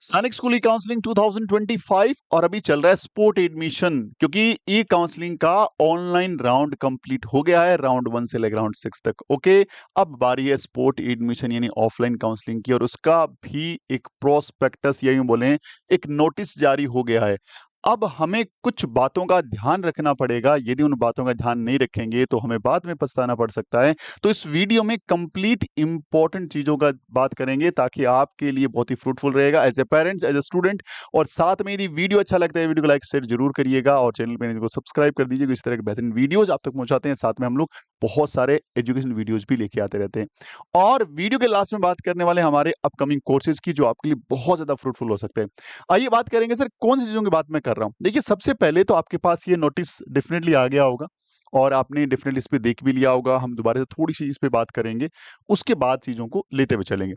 सैनिक स्कूल ई काउंसलिंग 2025 और अभी चल रहा है स्पोर्ट एडमिशन क्योंकि ई काउंसलिंग का ऑनलाइन राउंड कंप्लीट हो गया है राउंड 1 से लेकर राउंड 6 तक। ओके, अब बारी है स्पोर्ट एडमिशन यानी ऑफलाइन काउंसलिंग की और उसका भी एक प्रोस्पेक्टस या यूं बोलें एक नोटिस जारी हो गया है। अब हमें कुछ बातों का ध्यान रखना पड़ेगा, यदि उन बातों का ध्यान नहीं रखेंगे तो हमें बाद में पछताना पड़ सकता है। तो इस वीडियो में कंप्लीट इंपॉर्टेंट चीजों का बात करेंगे ताकि आपके लिए बहुत ही फ्रूटफुल रहेगा as a parents, as a student. और साथ में यदि वीडियो अच्छा लगता है वीडियो को लाइक शेयर जरूर करिएगा और चैनल पे को सब्सक्राइब कर दीजिएगा। इस तरह के बेहतरीन वीडियोज आप तक पहुंचाते हैं, साथ में हम लोग बहुत सारे एजुकेशन वीडियोज भी लेके आते रहते हैं। और वीडियो के लास्ट में बात करने वाले हमारे अपकमिंग कोर्सेज की जो आपके लिए बहुत ज्यादा फ्रूटफुल हो सकते हैं। आइए बात करेंगे सर कौन सी चीजों की बात मैं कर रहा हूं। देखिए, सबसे पहले तो आपके पास ये नोटिस डेफिनेटली आ गया होगा और आपने डेफिनेटली इस पे देख भी लिया होगा। हम दोबारा से थोड़ी सी इस पे बात करेंगे, उसके बाद चीजों को लेते हुए चलेंगे।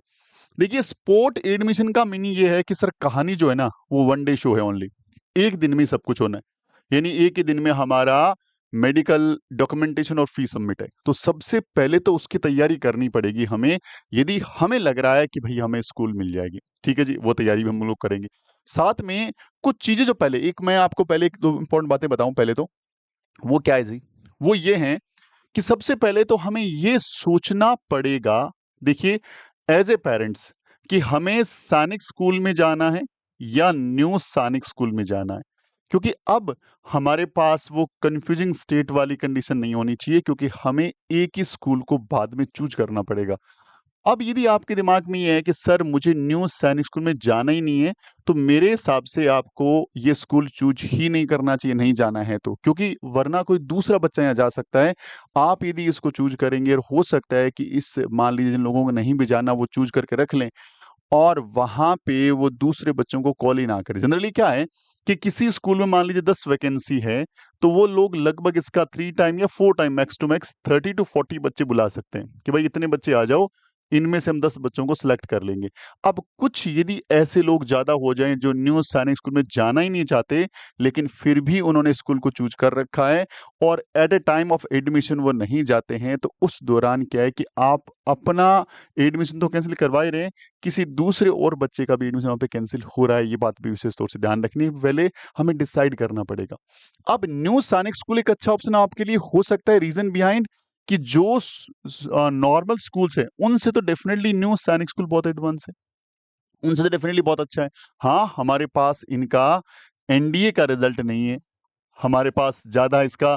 देखिए, स्पोर्ट एडमिशन का मीनिंग ये है कि सर कहानी जो है ना वो वन डे शो है ओनली। एक दिन में ही सब कुछ होना है, यानी एक ही दिन में हमारा मेडिकल डॉक्यूमेंटेशन और फी सबमिट है। तो सबसे पहले तो उसकी तैयारी करनी पड़ेगी हमें। यदि हमें लग रहा है कि भाई हमें स्कूल मिल जाएगी, ठीक है जी, वो तैयारी भी हम लोग करेंगे। साथ में कुछ चीजें जो पहले एक मैं आपको पहले एक दो इंपॉर्टेंट बातें बताऊं। पहले तो वो क्या है जी, वो ये है कि सबसे पहले तो हमें ये सोचना पड़ेगा, देखिए, एज ए पेरेंट्स, कि हमें सैनिक स्कूल में जाना है या न्यू सैनिक स्कूल में जाना है। क्योंकि अब हमारे पास वो कंफ्यूजिंग स्टेट वाली कंडीशन नहीं होनी चाहिए, क्योंकि हमें एक ही स्कूल को बाद में चूज करना पड़ेगा। अब यदि आपके दिमाग में ये है कि सर मुझे न्यू सैनिक स्कूल में जाना ही नहीं है, तो मेरे हिसाब से आपको ये स्कूल चूज ही नहीं करना चाहिए, नहीं जाना है तो, क्योंकि वरना कोई दूसरा बच्चा यहाँ जा सकता है। आप यदि इसको चूज करेंगे और हो सकता है कि इस मान लीजिए जिन लोगों को नहीं भी जाना वो चूज करके रख लें और वहां पे वो दूसरे बच्चों को कॉल ही ना करें। जनरली क्या है कि किसी स्कूल में मान लीजिए 10 वैकेंसी है, तो वो लोग लगभग इसका 3 टाइम या 4 time max to max 30 to 40 बच्चे बुला सकते हैं कि भाई इतने बच्चे आ जाओ, इनमें से हम 10 बच्चों को सिलेक्ट कर लेंगे। अब कुछ यदि ऐसे लोग ज्यादा हो जाएं जो न्यू सैनिक स्कूल में जाना ही नहीं चाहते, लेकिन फिर भी उन्होंने स्कूल को चूज कर रखा है और at a time of admission वो नहीं जाते हैं, तो उस दौरान क्या है कि आप अपना एडमिशन तो कैंसिल करवा ही रहे हैं, किसी दूसरे और बच्चे का भी एडमिशन वहाँ पे कैंसिल हो रहा है। ये बात भी विशेष तौर से ध्यान रखनी है, पहले हमें डिसाइड करना पड़ेगा। अब न्यू सैनिक स्कूल एक अच्छा ऑप्शन आपके लिए हो सकता है। रीजन बिहाइंड कि जो नॉर्मल स्कूल्स हैं उनसे तो डेफिनेटली न्यू सैनिक स्कूल बहुत एडवांस है, उनसे तो डेफिनेटली बहुत अच्छा है। हाँ, हमारे पास इनका एनडीए का रिजल्ट नहीं है, हमारे पास ज्यादा इसका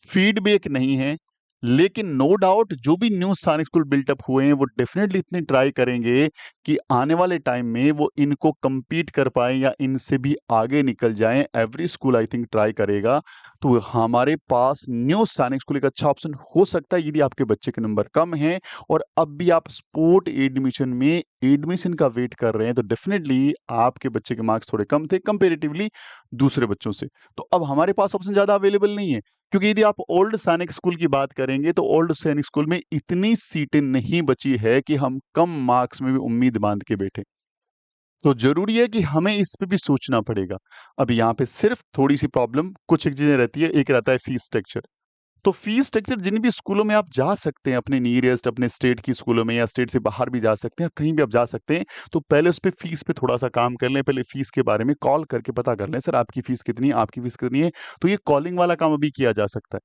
फीडबैक नहीं है, लेकिन नो डाउट जो भी न्यू सैनिक स्कूल बिल्टअप हुए हैं वो डेफिनेटली इतनी ट्राई करेंगे कि आने वाले टाइम में वो इनको compete कर पाए या इनसे भी आगे निकल जाएं। Every school I think try करेगा। तो हमारे पास न्यू सैनिक स्कूल एक अच्छा ऑप्शन हो सकता है यदि आपके बच्चे के नंबर कम हैं और अब भी आप स्पोर्ट एडमिशन में एडमिशन का वेट कर रहे हैं, तो डेफिनेटली आपके बच्चे के मार्क्स थोड़े कम थे कंपेरेटिवली दूसरे बच्चों से। तो अब हमारे पास ऑप्शन ज्यादा अवेलेबल नहीं है, क्योंकि यदि आप ओल्ड सैनिक स्कूल की बात करेंगे तो ओल्ड सैनिक स्कूल में इतनी सीटें नहीं बची है कि हम कम मार्क्स में भी उम्मीद बांध के बैठे। तो जरूरी है कि हमें इस पे भी सोचना पड़ेगा। अब यहाँ पे सिर्फ थोड़ी सी प्रॉब्लम कुछ एक चीजें रहती है। एक रहता है फीस स्ट्रक्चर। तो फीस स्ट्रक्चर जिन भी स्कूलों में आप जा सकते हैं, अपने नियरेस्ट अपने स्टेट की स्कूलों में या स्टेट से बाहर भी जा सकते हैं, कहीं भी आप जा सकते हैं, तो पहले उस पे फीस पे थोड़ा सा काम कर लें। पहले फीस के बारे में कॉल करके पता कर लें, सर आपकी फीस कितनी है, आपकी फीस कितनी है। तो ये कॉलिंग वाला काम अभी किया जा सकता है।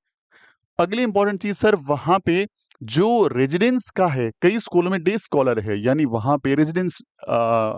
अगली इंपॉर्टेंट चीज सर, वहां पे जो रेजिडेंस का है, कई स्कूलों में डे स्कॉलर है, यानी वहां पे रेजिडेंस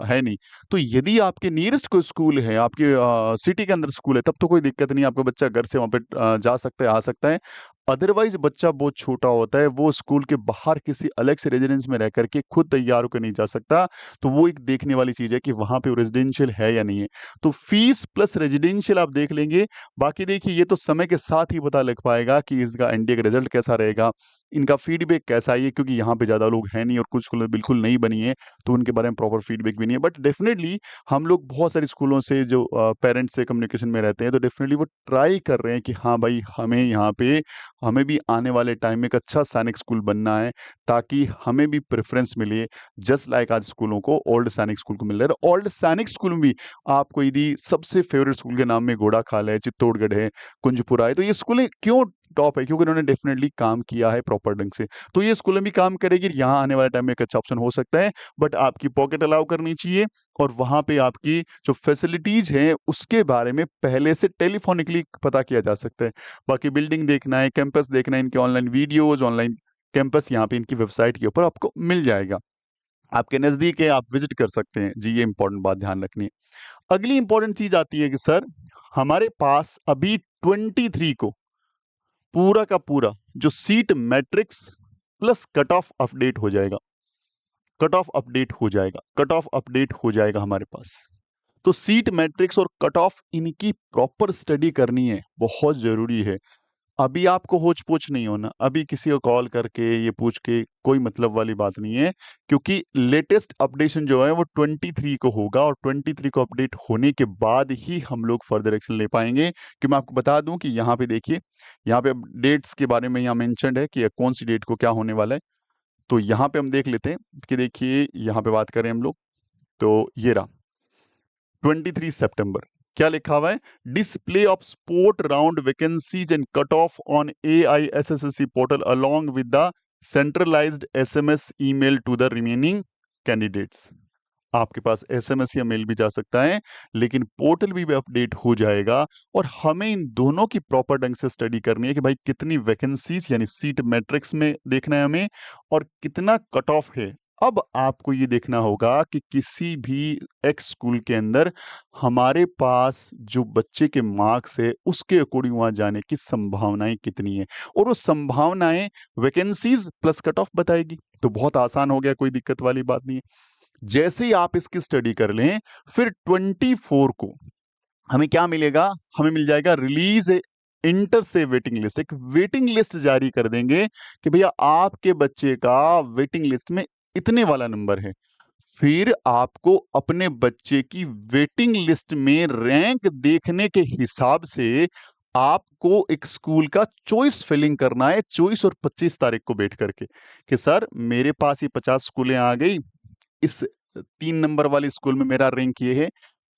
है नहीं। तो यदि आपके नियरेस्ट कोई स्कूल है, आपके सिटी के अंदर स्कूल है, तब तो कोई दिक्कत नहीं, आपका बच्चा घर से वहां पे जा सकता है, आ सकता है। अदरवाइज बच्चा बहुत छोटा होता है, वो स्कूल के बाहर किसी अलग से रेजिडेंस में रह करके खुद तैयार होकर नहीं जा सकता। तो वो एक देखने वाली चीज है कि वहां पे रेजिडेंशियल है या नहीं है। तो फीस प्लस रेजिडेंशियल आप देख लेंगे। बाकी देखिए, ये तो समय के साथ ही पता लग पाएगा कि इसका एनडीए का रिजल्ट कैसा रहेगा, इनका फीडबैक कैसा है, ये क्योंकि यहाँ पे ज्यादा लोग हैं नहीं और कुछ स्कूल बिल्कुल नहीं बनी है, तो उनके बारे में प्रॉपर फीडबैक भी नहीं है। बट डेफिनेटली हम लोग बहुत सारे स्कूलों से जो पेरेंट्स से कम्युनिकेशन में रहते हैं, तो डेफिनेटली वो ट्राई कर रहे हैं कि हाँ भाई, हमें यहाँ पे हमें भी आने वाले टाइम में एक अच्छा सैनिक स्कूल बनना है, ताकि हमें भी प्रेफरेंस मिले, जस्ट लाइक आज स्कूलों को ओल्ड सैनिक स्कूल को मिल रहा है। ओल्ड सैनिक स्कूल में भी आपको यदि सबसे फेवरेट स्कूल के नाम में घोड़ा खाल है, चित्तौड़गढ़ है, कुंजपुरा है, तो ये स्कूलें क्यों टॉप है, क्योंकि उन्होंने डेफिनेटली काम किया है प्रॉपर ढंग से। तो ये स्कूल में भी काम करेगी, यहाँ आने वाले टाइम में एक अच्छा ऑप्शन हो सकता है, बट आपकी पॉकेट अलाउ करनी चाहिए और वहाँ पे आपकी जो फैसिलिटीज हैं उसके बारे में पहले से टेलीफोनिकली पता किया जा सकता है। बाकी बिल्डिंग देखना है, कैंपस देखना है, इनके ऑनलाइन वीडियोज, ऑनलाइन कैंपस यहाँ पे इनकी वेबसाइट के ऊपर आपको मिल जाएगा। आपके नजदीक है, आप विजिट कर सकते हैं जी, ये इंपॉर्टेंट बात ध्यान रखनी है। अगली इंपॉर्टेंट चीज आती है कि सर हमारे पास अभी 23 को पूरा का पूरा जो seat matrix plus cut off update हो जाएगा, कट ऑफ अपडेट हो जाएगा, कट ऑफ अपडेट हो जाएगा हमारे पास। तो सीट मैट्रिक्स और कट ऑफ इनकी प्रॉपर स्टडी करनी है, बहुत जरूरी है। अभी आपको होच पोच नहीं होना, अभी किसी को कॉल करके ये पूछ के कोई मतलब वाली बात नहीं है, क्योंकि लेटेस्ट अपडेशन जो है वो 23 को होगा और 23 को अपडेट होने के बाद ही हम लोग फर्दर एक्शन ले पाएंगे। कि मैं आपको बता दूं कि यहाँ पे देखिए, यहाँ पे डेट्स के बारे में यहाँ मेंशन्ड है कि कौन सी डेट को क्या होने वाला है। तो यहाँ पे हम देख लेते हैं कि देखिए यहाँ पे बात करें हम लोग, तो ये रहा 23 सितंबर। क्या लिखा हुआ है? Display of sport round vacancies and cut off on AISSSC portal along with the centralised SMS email to the remaining candidates. आपके पास SMS या मेल भी जा सकता है, लेकिन पोर्टल भी अपडेट हो जाएगा और हमें इन दोनों की प्रॉपर ढंग से स्टडी करनी है कि भाई कितनी वैकेंसीज यानी सीट मैट्रिक्स में देखना है हमें और कितना कट ऑफ है। अब आपको ये देखना होगा कि किसी भी एक्स स्कूल के अंदर हमारे पास जो बच्चे के मार्क्स है उसके अकॉर्डिंग वहां जाने की संभावनाएं कितनी है, और वो संभावनाएं वैकेंसीज प्लस कट ऑफ बताएगी। तो बहुत आसान हो गया, कोई दिक्कत वाली बात नहीं है। जैसे ही आप इसकी स्टडी कर लें, फिर 24 को हमें क्या मिलेगा? हमें मिल जाएगा रिलीज इंटर से वेटिंग लिस्ट, एक वेटिंग लिस्ट जारी कर देंगे कि भैया आपके बच्चे का वेटिंग लिस्ट में इतने वाला नंबर है। फिर आपको अपने बच्चे की वेटिंग लिस्ट में रैंक देखने के हिसाब से आपको एक स्कूल का चॉइस फिलिंग करना है, 24 और 25 तारीख को बैठ करके कि सर मेरे पास ये 50 स्कूलें आ गई, इस 3 नंबर वाले स्कूल में मेरा रैंक ये है,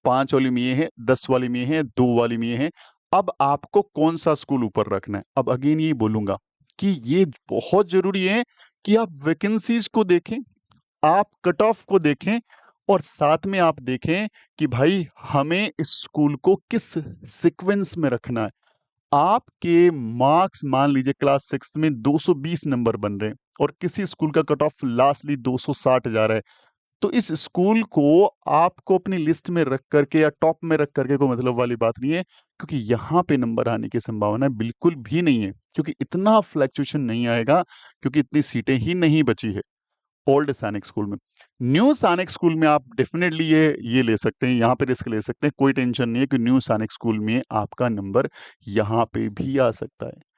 5 वाली में ये है, 10 वाली में ये है, 2 वाली में ये है। अब आपको कौन सा स्कूल ऊपर रखना है? अब अगेन ये बोलूंगा कि ये बहुत जरूरी है कि आप वैकेंसीज को देखें, आप कट ऑफ को देखें और साथ में आप देखें कि भाई हमें इस स्कूल को किस सीक्वेंस में रखना है। आपके मार्क्स मान लीजिए क्लास 6 में 220 नंबर बन रहे हैं और किसी स्कूल का कट ऑफ लास्टली 260 जा रहा है, तो इस स्कूल को आपको अपनी लिस्ट में रख करके या टॉप में रख करके कोई मतलब वाली बात नहीं है, क्योंकि यहाँ पे नंबर आने की संभावना बिल्कुल भी नहीं है, क्योंकि इतना फ्लक्चुएशन नहीं आएगा, क्योंकि इतनी सीटें ही नहीं बची है ओल्ड सैनिक स्कूल में। न्यू सैनिक स्कूल में आप डेफिनेटली ये ले सकते हैं, यहाँ पे रिस्क ले सकते हैं, कोई टेंशन नहीं है कि न्यू सैनिक स्कूल में आपका नंबर यहाँ पे भी आ सकता है।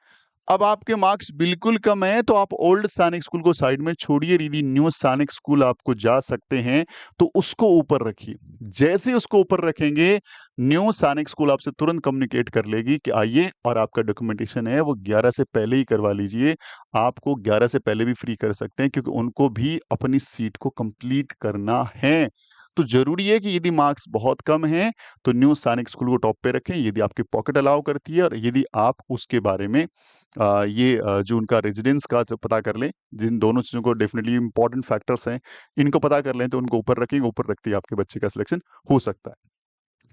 अब आपके मार्क्स बिल्कुल कम है तो आप ओल्ड सैनिक स्कूल को साइड में छोड़िए, यदि न्यू सैनिक स्कूल आपको जा सकते हैं तो उसको ऊपर रखिए। जैसे उसको ऊपर रखेंगे, न्यू सैनिक स्कूल आपसे तुरंत कम्युनिकेट कर लेगी कि आइए, और आपका डॉक्यूमेंटेशन है वो 11 से पहले ही करवा लीजिए। आपको 11 से पहले भी फ्री कर सकते हैं, क्योंकि उनको भी अपनी सीट को कंप्लीट करना है। तो जरूरी है कि यदि मार्क्स बहुत कम हैं तो न्यू सैनिक स्कूल को टॉप पे रखें, यदि आपकी पॉकेट अलाउ करती है, और यदि आप उसके बारे में जो उनका रेजिडेंस का जो पता कर लें, जिन दोनों चीज़ों को डेफिनेटली इंपॉर्टेंट फैक्टर्स हैं, इनको पता कर लें तो उनको ऊपर रखेंगे, ऊपर रखते ही आपके बच्चे का सिलेक्शन हो सकता है।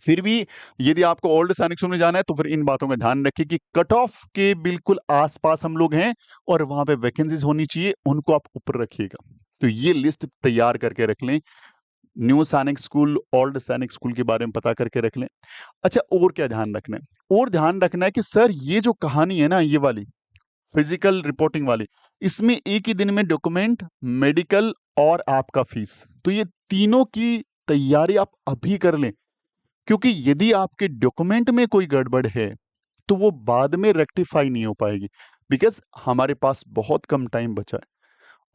फिर भी यदि आपको ओल्ड सैनिक स्कूल में जाना है तो फिर इन बातों का ध्यान रखिए कि कट ऑफ के बिल्कुल आसपास हम लोग हैं और वहां पे वैकेंसीज होनी चाहिए, उनको आप ऊपर रखिएगा। तो ये लिस्ट तैयार करके रख लें, न्यू सैनिक स्कूल, ओल्ड सैनिक स्कूल के बारे में पता करके रख लें। अच्छा, और क्या ध्यान रखना है? और ध्यान रखना है कि सर ये जो कहानी है ना, ये वाली फिजिकल रिपोर्टिंग वाली, इसमें एक ही दिन में डॉक्यूमेंट, मेडिकल और आपका फीस, तो ये तीनों की तैयारी आप अभी कर लें, क्योंकि यदि आपके डॉक्यूमेंट में कोई गड़बड़ है तो वो बाद में रेक्टिफाई नहीं हो पाएगी, बिकॉज हमारे पास बहुत कम टाइम बचा है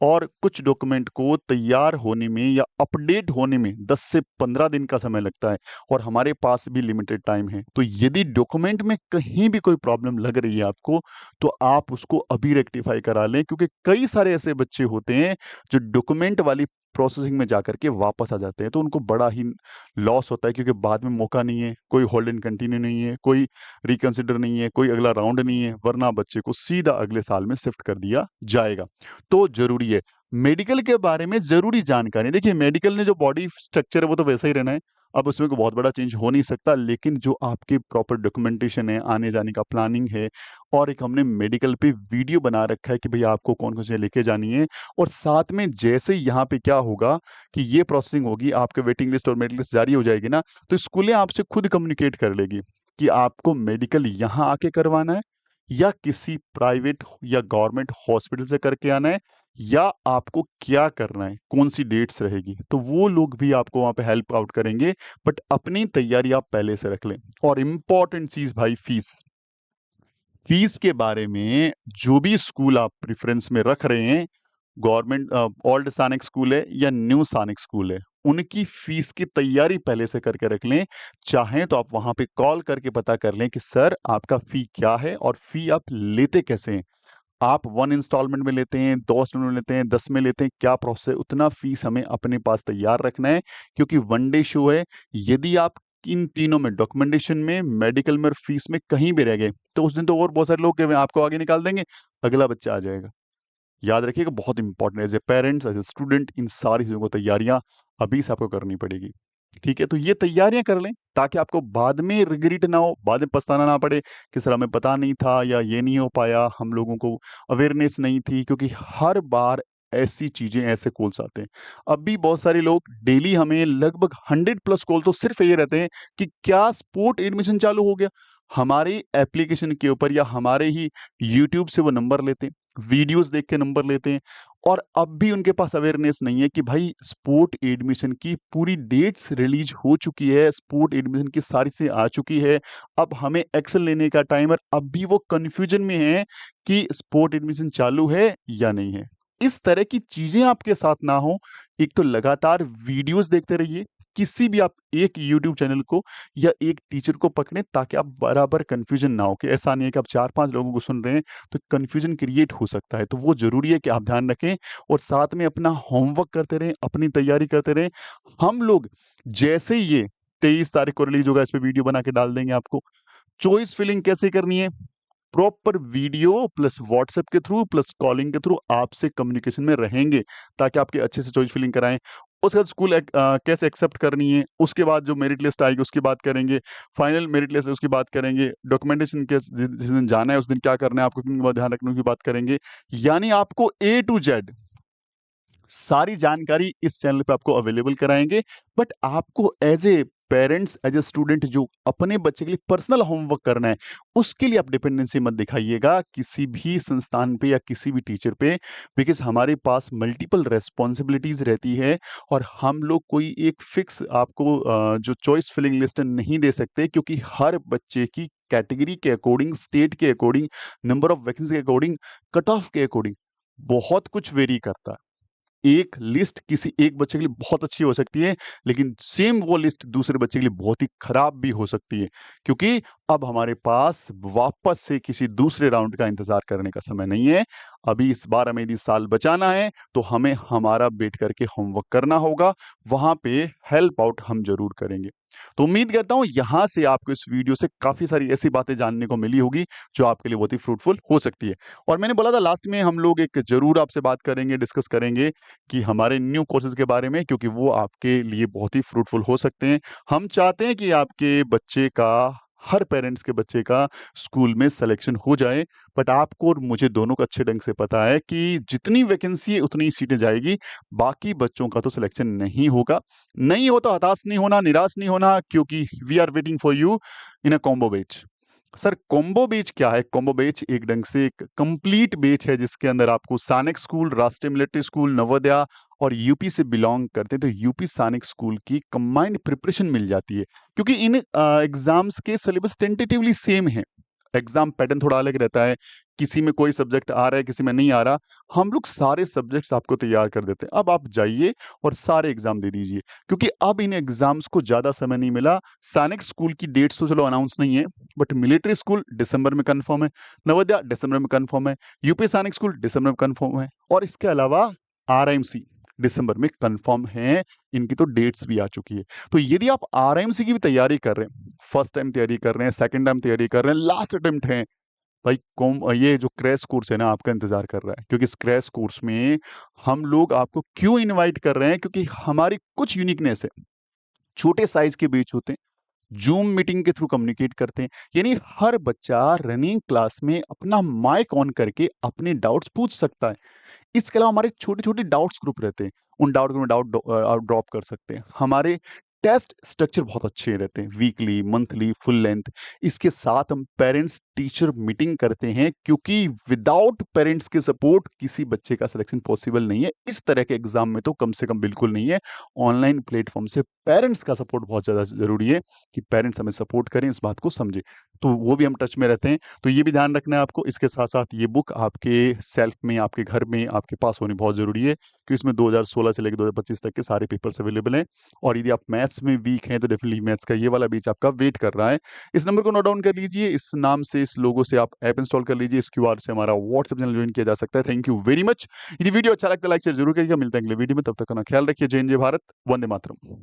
और कुछ डॉक्यूमेंट को तैयार होने में या अपडेट होने में 10 से 15 दिन का समय लगता है और हमारे पास भी लिमिटेड टाइम है। तो यदि डॉक्यूमेंट में कहीं भी कोई प्रॉब्लम लग रही है आपको, तो आप उसको अभी रेक्टिफाई करा लें, क्योंकि कई सारे ऐसे बच्चे होते हैं जो डॉक्यूमेंट वाली प्रोसेसिंग में जाकर के वापस आ जाते हैं, तो उनको बड़ा ही लॉस होता है, क्योंकि बाद में मौका नहीं है, कोई होल्ड एंड कंटिन्यू नहीं है, कोई रिकंसिडर नहीं है, कोई अगला राउंड नहीं है, वरना बच्चे को सीधा अगले साल में शिफ्ट कर दिया जाएगा। तो जरूरी है मेडिकल के बारे में जरूरी जानकारी। देखिए, मेडिकल ने जो बॉडी स्ट्रक्चर है वो तो वैसा ही रहना है, अब उसमें कोई बहुत बड़ा चेंज हो नहीं सकता, लेकिन जो आपके प्रॉपर डॉक्यूमेंटेशन है, आने जाने का प्लानिंग है, और एक हमने मेडिकल पे वीडियो बना रखा है कि भाई आपको कौन कौन से लेके जानी है, और साथ में जैसे ही यहाँ पे क्या होगा कि ये प्रोसेसिंग होगी, आपके वेटिंग लिस्ट और मेरिट लिस्ट जारी हो जाएगी ना, तो स्कूलें आपसे खुद कम्युनिकेट कर लेगी कि आपको मेडिकल यहाँ आके करवाना है, या किसी प्राइवेट या गवर्नमेंट हॉस्पिटल से करके आना है, या आपको क्या करना है, कौन सी डेट्स रहेगी, तो वो लोग भी आपको वहां पे हेल्प आउट करेंगे। बट अपनी तैयारी आप पहले से रख लें। और इम्पॉर्टेंट चीज भाई, फीस। फीस के बारे में जो भी स्कूल आप प्रेफरेंस में रख रहे हैं, गवर्नमेंट ओल्ड सानिक स्कूल है या न्यू सानिक स्कूल है, उनकी फीस की तैयारी पहले से करके रख लें। चाहें तो आप वहां पे कॉल करके पता कर लें कि सर आपका फी क्या है और फी आप लेते कैसे हैं। आप 1 इंस्टॉलमेंट में लेते हैं, 2 इंस्टॉलमेंट में लेते हैं, 10 में लेते हैं, क्या प्रोसेस है, उतना फीस हमें अपने पास तैयार रखना है, क्योंकि वन डे शो है। यदि आप इन तीनों में, डॉक्यूमेंटेशन में, मेडिकल में और फीस में कहीं भी रह गए, तो उस दिन तो और बहुत सारे लोग आपको आगे निकाल देंगे, अगला बच्चा आ जाएगा। याद रखिएगा, बहुत important, as a parents, as a student, इन सारी चीजों को तैयारियां अभी से आपको करनी पड़ेगी। ठीक है, तो ये तैयारियां कर लें ताकि आपको बाद में रिग्रेट ना हो, बाद में पछताना ना पड़े कि सर हमें पता नहीं था, या ये नहीं हो पाया, हम लोगों को अवेयरनेस नहीं थी, क्योंकि हर बार ऐसी चीजें, ऐसे कॉल्स आते हैं। अब भी बहुत सारे लोग डेली, हमें लगभग 100+ कॉल तो सिर्फ ये रहते हैं कि क्या स्पोर्ट एडमिशन चालू हो गया। हमारी एप्लीकेशन के ऊपर या हमारे ही यूट्यूब से वो नंबर लेते हैं, वीडियोस देख के नंबर लेते हैं, और अब भी उनके पास अवेयरनेस नहीं है कि भाई स्पोर्ट एडमिशन की पूरी डेट्स रिलीज हो चुकी है, स्पोर्ट एडमिशन की सारी चीजें आ चुकी है, अब हमें एक्शन लेने का टाइम है। अब भी वो कंफ्यूजन में है कि स्पोर्ट एडमिशन चालू है या नहीं है। इस तरह की चीजें आपके साथ ना हो, एक तो लगातार वीडियोस देखते रहिए, किसी भी आप एक यूट्यूब चैनल को या एक टीचर को पकड़ें, ताकि आप बराबर कंफ्यूजन ना हो, कि ऐसा नहीं है कि आप 4-5 लोगों को सुन रहे हैं तो कंफ्यूजन क्रिएट हो सकता है। तो वो जरूरी है कि आप ध्यान रखें, और साथ में अपना होमवर्क करते रहें, अपनी तैयारी करते रहें। हम लोग जैसे ही ये 23 तारीख को रिलीज होगा, इस पे वीडियो बना के डाल देंगे आपको। चॉइस फिलिंग कैसे करनी है, प्रॉपर वीडियो प्लस व्हाट्सएप के थ्रू प्लस कॉलिंग के थ्रू आपसे कम्युनिकेशन में रहेंगे, ताकि आपके अच्छे से चॉइस फिलिंग कराएं। उसके बाद स्कूल कैसे एक्सेप्ट करनी है, उसके बाद जो मेरिट लिस्ट आएगी उसकी बात करेंगे, फाइनल मेरिट लिस्ट है उसकी बात करेंगे, डॉक्यूमेंटेशन के जिस दिन जाना है उस दिन क्या करना है आपको, किन बात ध्यान रखने की बात करेंगे। यानी आपको A to Z सारी जानकारी इस चैनल पे आपको अवेलेबल कराएंगे। बट आपको as a parents, as a student, जो अपने बच्चे के लिए पर्सनल होमवर्क करना है, उसके लिए आप डिपेंडेंसी मत दिखाइएगा किसी भी संस्थान पे या किसी भी टीचर पे, बिकॉज हमारे पास मल्टीपल रेस्पॉन्सिबिलिटीज रहती है, और हम लोग कोई एक फिक्स आपको जो चॉइस फिलिंग लिस्ट नहीं दे सकते, क्योंकि हर बच्चे की कैटेगरी के अकॉर्डिंग, स्टेट के अकॉर्डिंग, नंबर ऑफ वैकेंसी के अकॉर्डिंग, कट ऑफ के अकॉर्डिंग बहुत कुछ वेरी करता है। एक लिस्ट किसी एक बच्चे के लिए बहुत अच्छी हो सकती है, लेकिन सेम वो लिस्ट दूसरे बच्चे के लिए बहुत ही खराब भी हो सकती है, क्योंकि अब हमारे पास वापस से किसी दूसरे राउंड का इंतजार करने का समय नहीं है। अभी इस बार हमें यदि साल बचाना है, तो हमें हमारा बैठ करके होमवर्क करना होगा, वहां पे हेल्प आउट हम जरूर करेंगे। तो उम्मीद करता हूं यहां से आपको इस वीडियो से काफी सारी ऐसी बातें जानने को मिली होगी जो आपके लिए बहुत ही फ्रूटफुल हो सकती है। और मैंने बोला था लास्ट में हम लोग एक जरूर आपसे बात करेंगे, डिस्कस करेंगे कि हमारे न्यू कोर्सेज के बारे में, क्योंकि वो आपके लिए बहुत ही फ्रूटफुल हो सकते हैं। हम चाहते हैं कि आपके बच्चे का, हर पेरेंट्स के बच्चे का स्कूल में सिलेक्शन हो जाए। बट आपको और मुझे दोनों को अच्छे ढंग से पता है कि जितनी वैकेंसी है उतनी ही सीटें जाएगी, बाकी बच्चों का तो सिलेक्शन नहीं होगा। नहीं हो तो हताश नहीं होना, निराश नहीं होना, क्योंकि we are waiting for you in a combo batch. Sir combo batch क्या है? कॉम्बो बैच एक ढंग से एक कंप्लीट बैच है, जिसके अंदर आपको सानिक स्कूल, राष्ट्रीय मिलिट्री स्कूल, नवोदया और यूपी से बिलोंग करते हैं तो यूपी सानिक स्कूल की कंबाइंड प्रिपरेशन मिल जाती है। क्योंकि इन एग्जाम्स के सिलेबस टेंटेटिवली सेम है, एग्जाम पैटर्न थोड़ा अलग रहता है, किसी में कोई सब्जेक्ट आ रहा है, किसी में नहीं आ रहा। हम लोग सारे सब्जेक्ट्स आपको तैयार कर देते हैं। अब आप जाइए और सारे एग्जाम दे दीजिए, क्योंकि अब इन एग्जाम्स को ज्यादा समय नहीं मिला। सैनिक स्कूल की डेट्स तो चलो अनाउंस नहीं है, बट मिलिट्री स्कूल दिसंबर में कंफर्म है, नवोदया दिसंबर में कंफर्म है, यूपी सैनिक स्कूल दिसंबर में कंफर्म है, और इसके अलावा आरएमसी दिसंबर में कंफर्म हैं, इनकी तो डेट्स भी आ चुकी है। तो यदि आप आरएमसी की भी तैयारी कर रहे हैं, फर्स्ट टाइम तैयारी कर रहे हैं, सेकंड टाइम तैयारी कर रहे हैं, लास्ट अटेम्प्ट है, भाई कॉम ये जो क्रैश कोर्स है ना आपका इंतजार कर रहा है, क्योंकि इस क्रैश कोर्स में हम लोग आपको क्यों इनवाइट कर रहे हैं, क्योंकि हमारी कुछ यूनिकनेस है, छोटे साइज के बीच होते हैं, जूम मीटिंग के थ्रू कम्युनिकेट करते हैं, यानी हर बच्चा रनिंग क्लास में अपना माइक ऑन करके अपने डाउट्स पूछ सकता है। इसके अलावा हमारे छोटे-छोटे डाउट्स ग्रुप रहते हैं, उन डाउट ग्रुप में डाउट ड्रॉप कर सकते हैं। हमारे टेस्ट स्ट्रक्चर बहुत अच्छे रहते हैं, वीकली, मंथली, फुल लेंथ। इसके साथ हम पेरेंट्स टीचर मीटिंग करते हैं, क्योंकि विदाउट पेरेंट्स के सपोर्ट किसी बच्चे का सिलेक्शन पॉसिबल नहीं है। इस तरह के एग्जाम में तो कम से कम बिल्कुल नहीं है। ऑनलाइन प्लेटफॉर्म से पेरेंट्स का सपोर्ट बहुत ज़्यादा ज़रूरी है, कि पेरेंट्स हमें सपोर्ट करें, इस बात को समझें। तो वो भी हम टच में रहते हैं, तो ये भी ध्यान रखना है आपको। इसके साथ-साथ ये बुक आपके सेल्फ में, आपके घर में, आपके पास होनी बहुत ज़रूरी है, क्योंकि इसमें 2016 से लेकर 2025 तक के सारे पेपर्स अवेलेबल हैं। और यदि आप मैथ्स में वीक हैं, तो डेफिनिटली मैथ्स का ये वाला बैच आपका वेट कर रहा है। इस नंबर को नोट डाउन कर लीजिए, इस नाम से, इस लोगो से आप ऐप इंस्टॉल कर लीजिए, इस क्यूआर से हमारा व्हाट्सएप चैनल ज्वाइन किया जा सकता है। Thank you very much. यदि वीडियो अच्छा लगता है लाइक शेयर जरूर करिएगा। मिलते हैं अगले वीडियो में, तब तक अपना ख्याल रखिए। जय हिंद, जय भारत, वंदे मातरम।